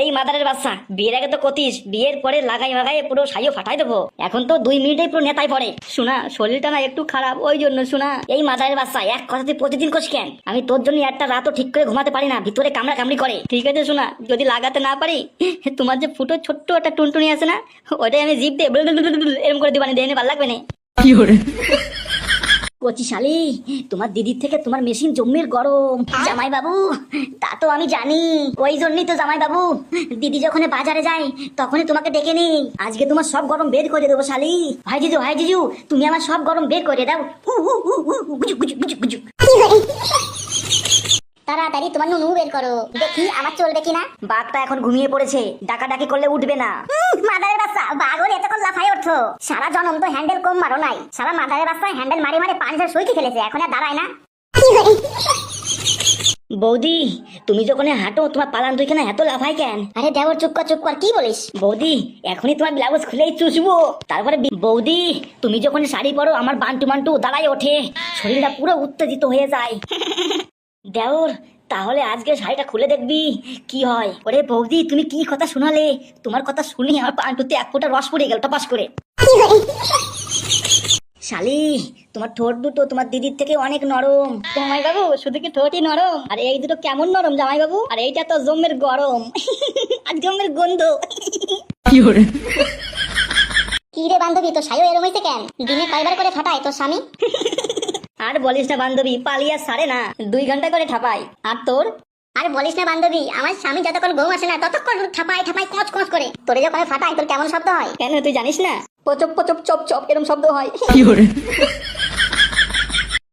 এই মাদারের বাচ্চা, বিয়ের আগে তো কতিস বিয়ের পরে লাগাই মাগাই পুরো সাইও ফাটাই দেবো। এখন তো 2 মিনিটেই পুরো নেতায় পড়ে। শোনা, শরীরটা না একটু খারাপ, ওই জন্য। শোনা, এই মাদারের বাচ্চা এক কথা তুই প্রতিদিন কোস কেন? আমি তোর জন্য একটা রাতও ঠিক করে ঘুমাতে পারি না, ভিতরে কামড়া কামড়ি করে। ঠিক আছে শোনা, যদি লাগাতে না পারি, তোমার যে ফুটো ছোট্ট একটা টুনটুনি আছে না, ওটাই আমি জিভ দিয়ে এরকম করে দিবানি, দেয়নি ভালো লাগবে না। কচি শালি, তোমার দিদির থেকে তোমার মেশিন জম্মের গরম। জামাই বাবু, তা তো আমি জানি, ওই জন্যই তো জামাই বাবু দিদি যখন বাজারে যায় তখনই তোমাকে ডেকে নি। আজকে তোমার সব গরম বের করে দেবো শালি। ভাই জিজু তুমি আমার সব গরম বের করে দাও। তাড়াতাড়ি তোমার নুনু বের করো, দেখি আমার চলবে কিনা। বাঘটা এখন ঘুমিয়ে পড়েছে, ডাকাডাকি করলে উঠবে না। মাদারের বাচ্চা, বাঘর এতক্ষণ লাফাই উঠছো, সারা জনম তো হ্যান্ডেল কম মারো নাই। সারা মাদারের বাচ্চা হ্যান্ডেল মারি মারি পানিতে সইতে ফেলেছে, এখন আর দাঁড়ায় না। বৌদি, তুমি যখন হাঁটো তোমার পালান দুইখানে এত লাফাই কেন? আরে দেবর চুপ কর, কি বলিস? বৌদি, এখনই তোমার ব্লাউজ খুলেই চুষবো। তারপরে বৌদি, তুমি যখন শাড়ি পরো আমার বান্টু মান্টু দাঁড়ায় ওঠে, শরীরটা পুরো উত্তেজিত হয়ে যায়। দেওর, তাহলে আজকে শাড়িটা খুলে দেখবি কি হয়। ওরে বৌদি, তুমি কি কথা শোনালে? তোমার কথা শুনি আমার পান্টুতে এক ফোঁটা রস পড়ে গেল টপাস করে। শালি, তোমার ঠোঁট দুটো তোমার দিদির থেকে অনেক নরম। জামাই বাবু, শুধু কি ঠোঁটই নরম? আর এই দুটো কেমন নরম জামাই বাবু? আর এইটা তো জমের গরম, আর জমের গন্ধ। কি রে বান্ধবী, তো সাইও এরম হইছে কেন? দিনে কয়বার করে ফাটায় তোর স্বামী? আর বলিস না বান্ধবী, পালিয়া সারে না, 2 ঘন্টা করে ঠাপাই। আর তোর? আর বলিস না বান্ধবী, আমার স্বামী যতক্ষণ ঘুম আসে না ততক্ষণ ঠাপাই কচ কচ করে। তোরে যখন ফাটাই তোর কেমন শব্দ হয়? কেন তুই জানিস না? পচপ পচপ চপ চপ এরকম শব্দ হয়।